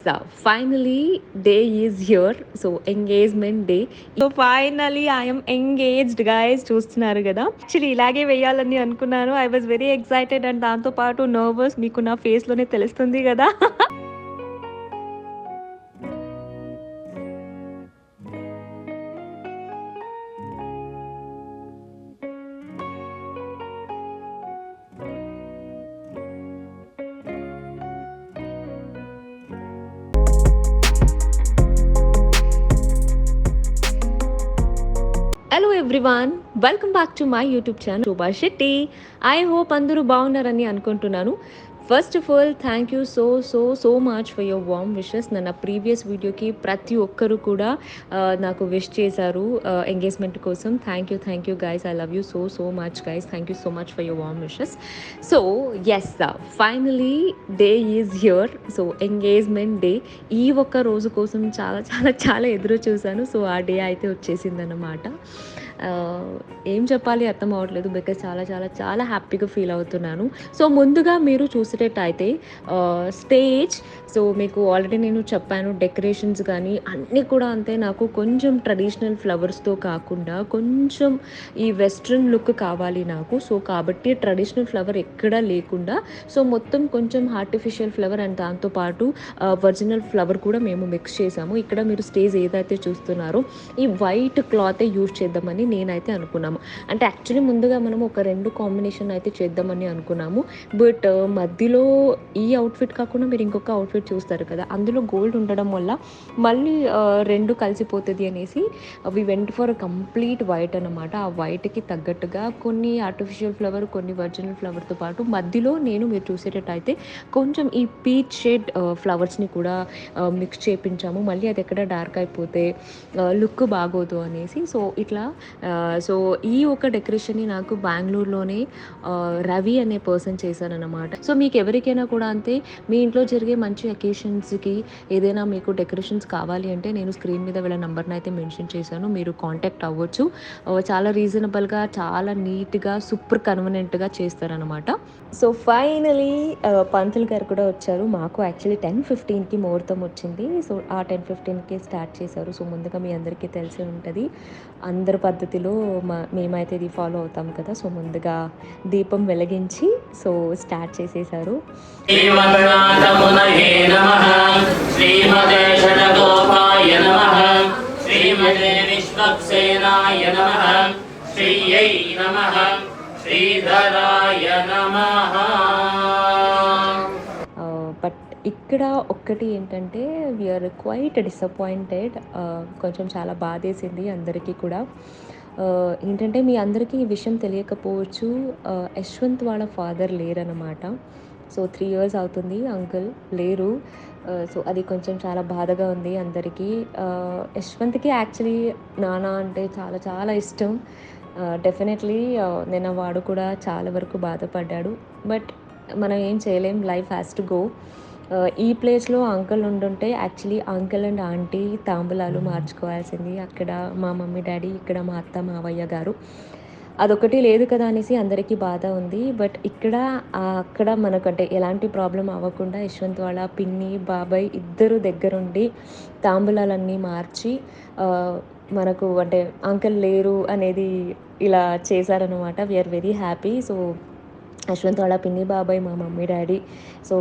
So finally, day is here. So engagement day. So finally, I am engaged, guys. చూస్తున్నారు కదా, actually ఇలాగే వేయాలని అనుకున్నాను. I was very excited and దాంతో పాటు నర్వస్, మీకు నా ఫేస్ లోనే తెలుస్తుంది కదా. Hello everyone, welcome back to my YouTube channel Shobha Shetty. I hope అందరూ బాగున్నారని అనుకుంటున్నాను. First of all thank you so much for your warm wishes. నా ప్రీవియస్ వీడియోకి ప్రతి ఒక్కరు కూడా నాకు విష్ చేశారు ఎంగేజ్మెంట్ కోసం. Thank you guys. I love you so much guys. Thank you so much for your warm wishes. So yes, finally day is here. So engagement day. ఈ ఒక్క రోజు కోసం చాలా చాలా చాలా ఎదురు చూశాను. సో ఆ డే అయితే వచ్చేసిందన్నమాట. ఏం చెప్పాలి అర్థం అవ్వట్లేదు, బికాజ్ చాలా చాలా చాలా హ్యాపీగా ఫీల్ అవుతున్నాను. సో ముందుగా మీరు చూసేటట్టయితే స్టేజ్, సో మీకు ఆల్రెడీ నేను చెప్పాను, డెకరేషన్స్ కానీ అన్నీ కూడా అంతే. నాకు కొంచెం ట్రెడిషనల్ ఫ్లవర్స్తో కాకుండా కొంచెం ఈ వెస్ట్రన్ లుక్ కావాలి నాకు. సో కాబట్టి ట్రెడిషనల్ ఫ్లవర్ ఎక్కడా లేకుండా, సో మొత్తం కొంచెం ఆర్టిఫిషియల్ ఫ్లవర్ అండ్ దాంతోపాటు ఒరిజినల్ ఫ్లవర్ కూడా మేము మిక్స్ చేసాము. ఇక్కడ మీరు స్టేజ్ ఏదైతే చూస్తున్నారో ఈ వైట్ క్లాతే యూజ్ చేద్దామని నేనైతే అనుకున్నాము. అంటే యాక్చువల్లీ ముందుగా మనం ఒక 2 కాంబినేషన్ అయితే చేద్దామని అనుకున్నాము. బట్ మధ్యలో ఈ అవుట్ఫిట్ కాకుండా మీరు ఇంకొక అవుట్ఫిట్ చూస్తారు కదా, అందులో గోల్డ్ ఉండడం వల్ల మళ్ళీ 2 కలిసిపోతుంది అనేసి we went for complete white అనమాట. ఆ వైట్కి తగ్గట్టుగా కొన్ని ఆర్టిఫిషియల్ ఫ్లవర్, కొన్ని ఒరిజినల్ ఫ్లవర్తో పాటు మధ్యలో మీరు చూసేటట్టయితే కొంచెం ఈ పీచ్ షేడ్ ఫ్లవర్స్ని కూడా మిక్స్ చేయించాము. మళ్ళీ అది ఎక్కడ డార్క్ అయిపోతే లుక్ బాగోదు అనేసి. సో ఇట్లా సో ఈ ఒక డెకరేషన్ని నాకు బెంగళూరులోనే రవి అనే పర్సన్ చేశారనమాట. సో మీకు ఎవరికైనా కూడా అంతే, మీ ఇంట్లో జరిగే మంచి అకేషన్స్కి ఏదైనా మీకు డెకరేషన్స్ కావాలి అంటే నేను స్క్రీన్ మీద వీళ్ళ నెంబర్ని అయితే మెన్షన్ చేశాను, మీరు కాంటాక్ట్ అవ్వచ్చు. చాలా రీజనబుల్గా, చాలా నీట్గా, సూపర్ కన్వీనియంట్గా చేస్తారనమాట. సో ఫైనలీ పంతులు గారు కూడా వచ్చారు. మాకు యాక్చువల్లీ 10:15కి ముహూర్తం వచ్చింది. సో ఆ 10:15కి స్టార్ట్ చేశారు. సో ముందుగా మీ అందరికీ తెలిసి ఉంటుంది, అందరి పద్ధతిలో మేమైతే ఇది ఫాలో అవుతాం కదా. సో ముందుగా దీపం వెలిగించి సో స్టార్ట్ చేసేసారు. బట్ ఇక్కడ ఒక్కటి ఏంటంటే, వీఆర్ క్వైట్ డిసప్పాయింటెడ్. కొంచెం చాలా బాధేసింది అందరికీ కూడా. ఏంటంటే మీ అందరికీ ఈ విషయం తెలియకపోవచ్చు, యశ్వంత్ వాళ్ళ ఫాదర్ లేరనమాట. సో 3 years అవుతుంది అంకుల్ లేరు. సో అది కొంచెం చాలా బాధగా ఉంది అందరికీ. యశ్వంత్కి యాక్చువల్లీ నాన్న అంటే చాలా చాలా ఇష్టం. డెఫినెట్లీ నిన్న వాడు కూడా చాలా వరకు బాధపడ్డాడు. బట్ మనం ఏం చేయలేం, లైఫ్ హ్యాస్ టు గో. ఈ ప్లేస్లో అంకుల్ ఉండుంటే యాక్చువల్లీ అంకుల్ అండ్ ఆంటీ తాంబూలాలు మార్చుకోవాల్సింది. అక్కడ మా మమ్మీ డాడీ, ఇక్కడ మా అత్త మావయ్య గారు. అదొకటి లేదు కదా అనేసి అందరికీ బాధ ఉంది. బట్ ఇక్కడ అక్కడ మనకంటే ఎలాంటి ప్రాబ్లం అవ్వకుండా యశ్వంత్ వాళ్ళ పిన్ని, బాబాయ్ ఇద్దరు దగ్గరుండి తాంబూలాలన్నీ మార్చి మనకు అంటే అంకుల్ లేరు అనేది ఇలా చేశారనమాట. We are very happy. So Yashwanth వాళ్ళ పిన్ని, బాబాయ్, మా మమ్మీ డాడీ సో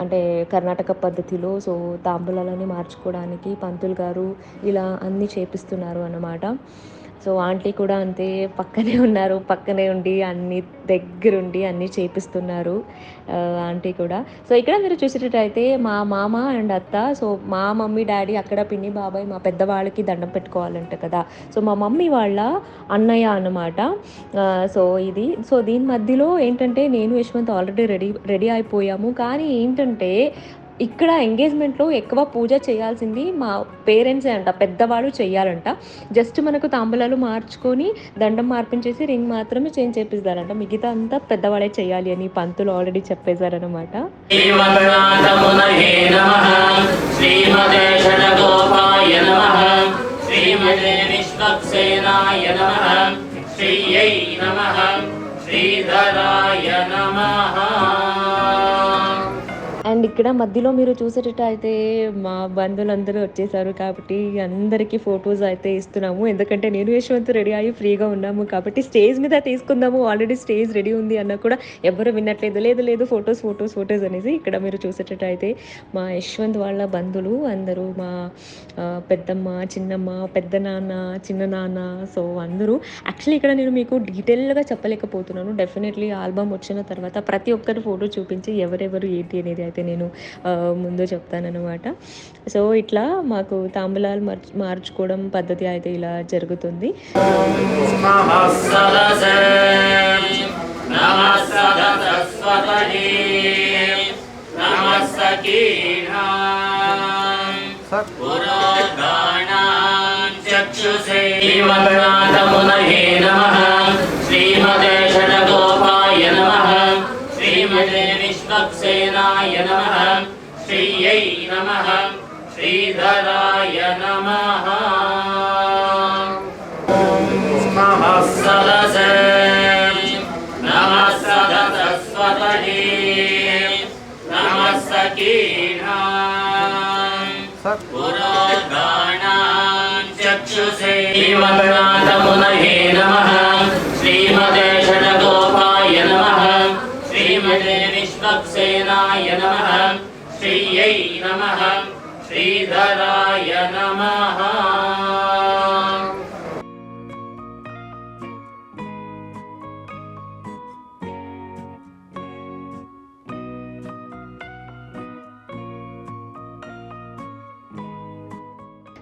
అంటే కర్ణాటక పద్ధతిలో సో తాంబూలాలని మార్చుకోవడానికి పంతులు గారు ఇలా అన్నీ చేపిస్తున్నారు అన్నమాట. సో ఆంటీ కూడా అంతే, పక్కనే ఉన్నారు, పక్కనే ఉండి అన్ని దగ్గరుండి అన్నీ చేపిస్తున్నారు ఆంటీ కూడా. సో ఇక్కడ మీరు చూసేటట్టయితే మా మామ అండ్ అత్త, సో మా మమ్మీ డాడీ, అక్కడ పిన్ని, బాబాయ్, మా పెద్దవాళ్ళకి దండం పెట్టుకోవాలంట కదా. సో మా మమ్మీ వాళ్ళ అన్నయ్య అన్నమాట. సో ఇది సో దీని మధ్యలో ఏంటంటే నేను యశ్వంత్ ఆల్రెడీ రెడీ అయిపోయాము. కానీ ఏంటంటే ఇక్కడ ఎంగేజ్మెంట్లో ఎక్కువ పూజ చేయాల్సింది మా పేరెంట్సే అంట, పెద్దవాళ్ళు చెయ్యాలంట. జస్ట్ మనకు తాంబూలాలు మార్చుకొని దండం మార్పించేసి రింగ్ మాత్రమే చేంజ్ చేపిస్తారంట, మిగతా అంతా పెద్దవాళ్ళే చేయాలి అని పంతులు ఆల్రెడీ చెప్పేశారనమాట. అండ్ ఇక్కడ మధ్యలో మీరు చూసేటట్టయితే మా బంధువులందరూ వచ్చేసారు కాబట్టి అందరికీ ఫొటోస్ అయితే ఇస్తున్నాము. ఎందుకంటే నేను యశ్వంత్ రెడీ అయ్యి ఫ్రీగా ఉన్నాము కాబట్టి స్టేజ్ మీద తీసుకుందాము. ఆల్రెడీ స్టేజ్ రెడీ ఉంది అన్నా కూడా ఎవ్వరు వినట్లేదు. లేదు లేదు ఫొటోస్ ఫొటోస్ ఫొటోస్ అనేసి. ఇక్కడ మీరు చూసేటట్టయితే మా యశ్వంత్ వాళ్ళ బంధువులు అందరూ మా పెద్దమ్మ, చిన్నమ్మ, పెద్దనాన్న, చిన్ననాన్న, సో అందరూ. యాక్చువల్లీ ఇక్కడ నేను మీకు డీటెయిల్గా చెప్పలేకపోతున్నాను. డెఫినెట్లీ ఆల్బమ్ వచ్చిన తర్వాత ప్రతి ఒక్కరి ఫోటో చూపించి ఎవరెవరు ఏంటి అనేది అయితే నేను ముందు చెప్తానన్నమాట. సో ఇట్లా మాకు తాంబూలాలు మార్చుకోవడం పద్ధతి అయితే ఇలా జరుగుతుంది. శ్రీమద్నాథమునయే నమః. శ్రీమతే షడగోపాయ నమః. శ్రీమతే విశ్వక్సేనాయ నమః. శ్రీయై నమః. శ్రీధరాయ నమః. నమః సరసే నమః సరస్వతయే నమః సకీనాం పురోగాణాం చక్షుషే. శ్రీమద్నాథమునయే నమః. శ్రీమతే షడగోపాయ నమః. శ్రీమతే విశ్వక్సేనాయ నమః. శ్రీయై నమః. శ్రీధరాయ నమః.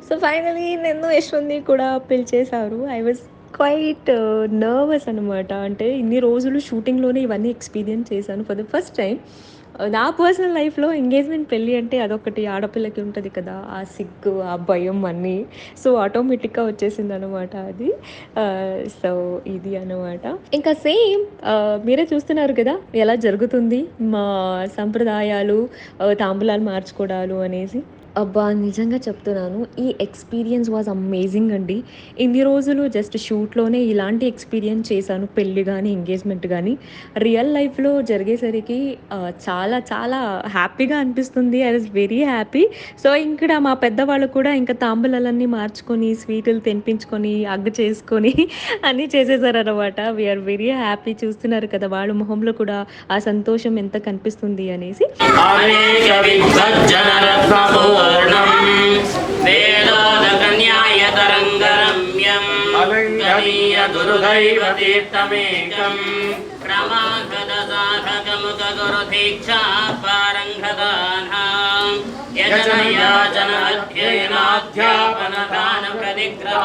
సో ఫైనలీ నన్ను యశ్వంత్ని కూడా పిలిచేశారు. ఐ వాజ్ క్వైట్ నర్వస్ అనమాట. అంటే ఇన్ని రోజులు షూటింగ్లోనే ఇవన్నీ ఎక్స్పీరియన్స్ చేశాను ఫర్ ద ఫస్ట్ టైం. నా పర్సనల్ లైఫ్లో ఎంగేజ్మెంట్ పెళ్ళి అంటే అదొకటి ఆడపిల్లకి ఉంటుంది కదా, ఆ సిగ్గు ఆ భయం అన్నీ. సో ఆటోమేటిక్గా వచ్చేసింది అనమాట అది. సో ఇది అనమాట. ఇంకా సేమ్ మీరే చూస్తున్నారు కదా ఎలా జరుగుతుంది మా సంప్రదాయాలు, తాంబూలాలు మార్చుకోవడాలు అనేసి. అబ్బా నిజంగా చెప్తున్నాను, ఈ ఎక్స్పీరియన్స్ వాజ్ అమేజింగ్ అండి. ఇన్ని రోజులు జస్ట్ షూట్లోనే ఇలాంటి ఎక్స్పీరియన్స్ చేశాను, పెళ్ళి కానీ ఎంగేజ్మెంట్ కానీ. రియల్ లైఫ్లో జరిగేసరికి చాలా చాలా హ్యాపీగా అనిపిస్తుంది. I was very happy. So ఇక్కడ మా పెద్దవాళ్ళు కూడా ఇంకా తాంబూలాలన్నీ మార్చుకొని స్వీటులు తినిపించుకొని అగ్గు చేసుకొని అన్నీ చేసేసారనమాట. We are very happy. చూస్తున్నారు కదా వాళ్ళ మొహంలో కూడా ఆ సంతోషం ఎంత కనిపిస్తుంది అనేసి. వేదోదకన్యాయతరంగరమ్యం దుర్గైవతీర్థమేకం ప్రమాగదసాహకముఖగురుదీక్షాపారంగదానాం యజనయాజన అధ్యయనాధ్యాపనదాన ప్రతిగ్రహ.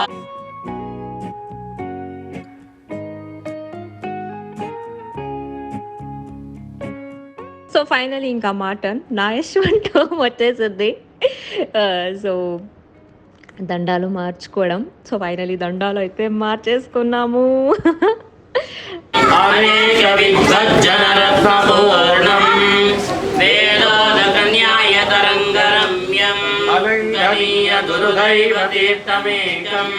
సో ఫైనలీ ఇంకా మటన్ నా యశ్వంత్ వచ్చేసింది. సో దండాలు మార్చుకోవడం. సో ఫైనలీ దండాలు అయితే మార్చేసుకున్నాము. అనేక విద్వజ్జనరత్నపూర్ణం వేదోదకన్యాయతరంగరమ్యం దుర్గైవతీర్థమేకం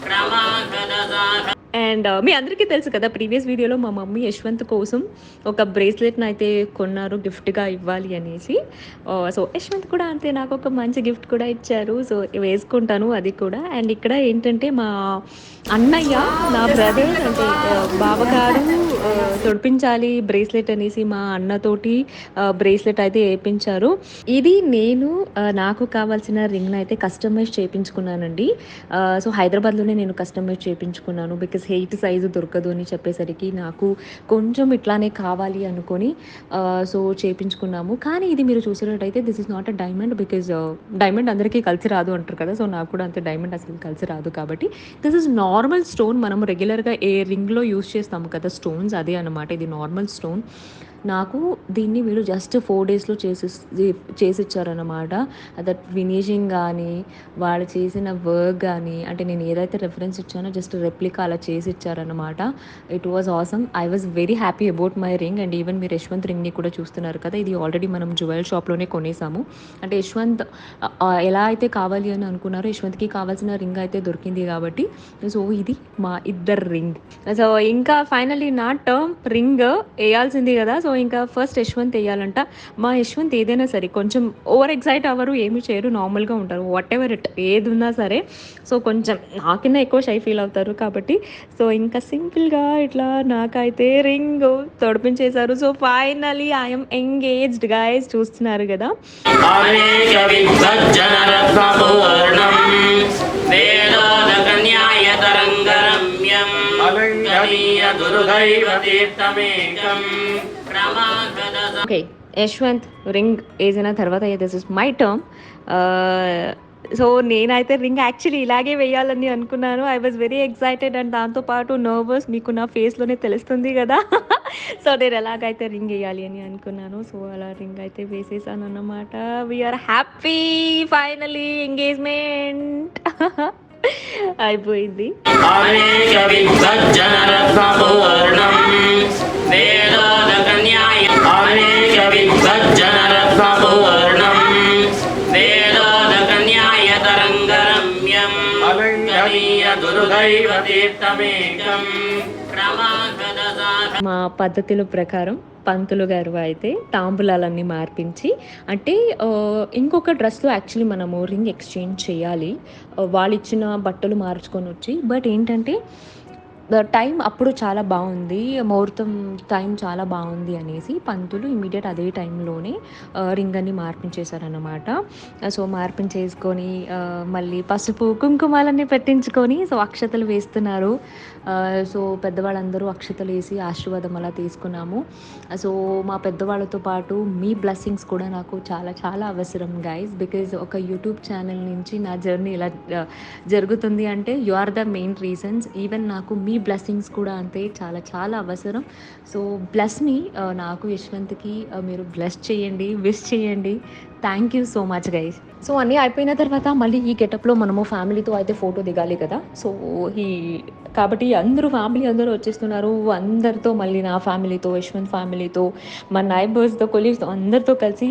ప్రమాగదసాహ. అండ్ మీ అందరికీ తెలుసు కదా, ప్రీవియస్ వీడియోలో మా మమ్మీ యశ్వంత్ కోసం ఒక బ్రేస్లెట్ని అయితే కొన్నారు గిఫ్ట్గా ఇవ్వాలి అనేసి. సో యశ్వంత్ కూడా అంతే నాకు ఒక మంచి గిఫ్ట్ కూడా ఇచ్చారు. సో వేసుకుంటాను అది కూడా. అండ్ ఇక్కడ ఏంటంటే మా అన్నయ్య, నా బ్రదర్ అంటే బావగారు తొడిపించాలి బ్రేస్లెట్ అనేసి మా అన్నతోటి బ్రేస్లెట్ అయితే వేయించారు. ఇది నేను నాకు కావాల్సిన రింగ్ని అయితే కస్టమైజ్ చేయించుకున్నానండి. సో హైదరాబాద్లోనే నేను కస్టమైజ్ చేయించుకున్నాను. బికాస్ హెయిట్ సైజు దొరకదు అని చెప్పేసరికి నాకు కొంచెం ఇట్లానే కావాలి అనుకొని సో చేయించుకున్నాము. కానీ ఇది మీరు చూసినట్టయితే this is not a diamond. Because diamond అందరికీ కలిసి రాదు అంటారు కదా. సో నాకు కూడా అంతే డైమండ్ అసలు కలిసి రాదు. కాబట్టి దిస్ ఇస్ నార్మల్ స్టోన్. మనం రెగ్యులర్గా ఏ రింగ్లో యూస్ చేస్తాము కదా స్టోన్స్, అదే అనమాట. ఇది నార్మల్ స్టోన్. నాకు దీన్ని వీళ్ళు జస్ట్ 4 డేస్లో చేసిచ్చారనమాట. దట్ ఫినిషింగ్ కానీ వాళ్ళు చేసిన వర్క్ కానీ, అంటే నేను ఏదైతే రెఫరెన్స్ ఇచ్చానో జస్ట్ రెప్లికా అలా చేసి ఇచ్చారనమాట. It was awesome. I was very happy about my ring. And even మీరు యశ్వంత్ రింగ్ని కూడా చూస్తున్నారు కదా, ఇది ఆల్రెడీ మనం జ్యువెల్ షాప్లోనే కొనేసాము. అంటే యశ్వంత్ ఎలా అయితే కావాలి అని అనుకున్నారో యశ్వంత్కి కావాల్సిన రింగ్ అయితే దొరికింది కాబట్టి సో ఇది మా ఇద్దరు రింగ్. సో ఇంకా ఫైనల్లీ నా టర్మ్ రింగ్ వేయాల్సింది కదా. సో ఇంకా ఫస్ట్ యశ్వంత్ వేయాలంట. మా యశ్వంత్ ఏదైనా సరే కొంచెం ఓవర్ ఎక్సైట్ అవ్వరు, ఏమి చేయరు, నార్మల్గా ఉంటారు. వాట్ ఎవర్ ఇట్ ఏది ఉన్నా సరే. సో కొంచెం నాకన్నా ఎక్కువ షై ఫీల్ అవుతారు కాబట్టి సో ఇంకా సింపుల్గా ఇట్లా నాకైతే రింగ్ తొడిపించేశారు. So finally I'm engaged guys, చూస్తున్నారు కదా. అనేక విభజ్జన రత్నపూర్ణం వేదోదకన్యాయ తరంగరమ్యం కలీయ దుర్దైవ తీర్థమేకం క్రమాగత. ఓకే, యశ్వంత్ రింగ్ వేసిన తర్వాత this is my term. So నేనైతే రింగ్ యాక్చువల్లీ ఇలాగే వేయాలని అనుకున్నాను. I was very excited and దాంతోపాటు నర్వస్, మీకు నా ఫేస్లోనే తెలుస్తుంది కదా. సో నేను ఎలాగైతే రింగ్ వేయాలి అని అనుకున్నాను. సో అలా రింగ్ అయితే వేసేసాను అన్నమాట. వీఆర్ హ్యాపీ, ఫైనలీ ఎంగేజ్మెంట్ అయిపోయింది. అనేక విభజ్జన రత్నపూర్ణం వేదోదకన్యాయ అనేక విభజ్జన రత్నపూర్ణం వేదోదకన్యాయ తరంగరమ్యం కలీయ దుర్దైవ తీర్థమేకం క్రమాగత. మా పద్ధతుల ప్రకారం పంతులు గారు అయితే తాంబూలాలన్నీ మార్పించి, అంటే ఇంకొక డ్రెస్లో యాక్చువల్లీ మనము రింగ్ ఎక్స్చేంజ్ చేయాలి, వాళ్ళు ఇచ్చిన బట్టలు మార్చుకొని వచ్చి. బట్ ఏంటంటే టైం అప్పుడు చాలా బాగుంది, ముహూర్తం టైం చాలా బాగుంది అనేసి పంతులు ఇమీడియట్ అదే టైంలోనే రింగ్ అన్ని మార్పించేశారనమాట. సో మార్పించేసుకొని మళ్ళీ పసుపు కుంకుమాలన్నీ పెట్టించుకొని సో అక్షతలు వేస్తున్నారు. సో పెద్దవాళ్ళందరూ అక్షతలు వేసి ఆశీర్వాదం అలా తీసుకున్నాము. సో మా పెద్దవాళ్ళతో పాటు మీ బ్లెస్సింగ్స్ కూడా నాకు చాలా చాలా అవసరం గైస్, బికాజ్ ఒక యూట్యూబ్ ఛానల్ నుంచి నా జర్నీ ఇలా జరుగుతుంది అంటే you are the main reasons. Even నాకు మీ బ్లెస్సింగ్స్ కూడా అంతే చాలా చాలా అవసరం. సో బ్లెస్ మీ, నాకు యశ్వంత్కి మీరు బ్లెస్ చేయండి, విష్ చేయండి. Thank you so much guys. So అన్నీ అయిపోయిన తర్వాత మళ్ళీ ఈ గెటప్లో మనము ఫ్యామిలీతో అయితే ఫోటో దిగాలి కదా. సో కాబట్టి అందరూ ఫ్యామిలీ అందరూ వచ్చేస్తున్నారు. అందరితో మళ్ళీ నా ఫ్యామిలీతో, యశ్వంత్ ఫ్యామిలీతో, మా నైబర్స్తో, కొలీగ్స్తో అందరితో కలిసి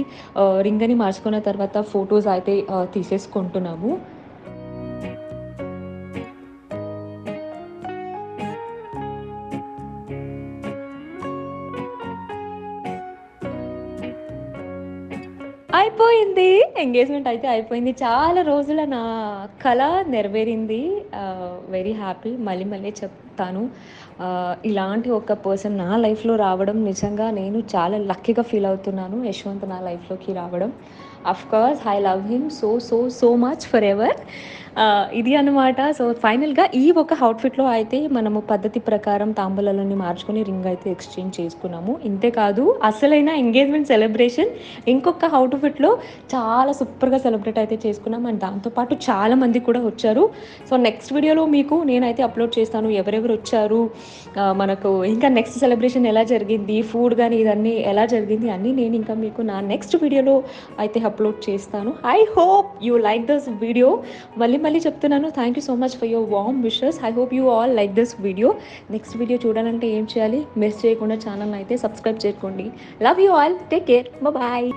రింగ్ అని మార్చుకున్న తర్వాత ఫొటోస్ అయితే తీసేసుకుంటున్నాము. అయిపోయింది, ఎంగేజ్మెంట్ అయితే అయిపోయింది. చాలా రోజుల నా కళ నెరవేరింది. Very happy. మళ్ళీ మళ్ళీ చెప్తాను, ఇలాంటి ఒక పర్సన్ నా లైఫ్లో రావడం నిజంగా నేను చాలా లక్కీగా ఫీల్ అవుతున్నాను. యశ్వంత్ నా లైఫ్లోకి రావడం, of course I love him so so so much for ever. ఇది అనమాట. సో ఫైనల్గా ఈ ఒక అవుట్ఫిట్లో అయితే మనము పద్ధతి ప్రకారం తాంబూలాలన్నీ మార్చుకొని రింగ్ అయితే ఎక్స్చేంజ్ చేసుకున్నాము. ఇంతేకాదు అసలైన ఎంగేజ్మెంట్ సెలబ్రేషన్ ఇంకొక అవుట్ఫిట్లో చాలా సూపర్గా సెలబ్రేట్ అయితే చేసుకున్నాం. అండ్ దాంతోపాటు చాలామంది కూడా వచ్చారు. సో నెక్స్ట్ వీడియోలో మీకు నేనైతే అప్లోడ్ చేస్తాను ఎవరెవరు వచ్చారు, మనకు ఇంకా నెక్స్ట్ సెలబ్రేషన్ ఎలా జరిగింది, ఫుడ్ కానీ ఇదన్నీ ఎలా జరిగింది అన్నీ నేను ఇంకా మీకు నా నెక్స్ట్ వీడియోలో అయితే అప్లోడ్ చేస్తాను. I hope you like this video. మళ్ళీ చెప్తున్నాను, thank you so much for your warm wishes. I hope you all like this video. Next video చూడాలంటే ఏం చేయాలి, మిస్ చేయకుండా ఛానల్ అయితే సబ్స్క్రైబ్ చేసుకోండి. Love you all, take care, bye.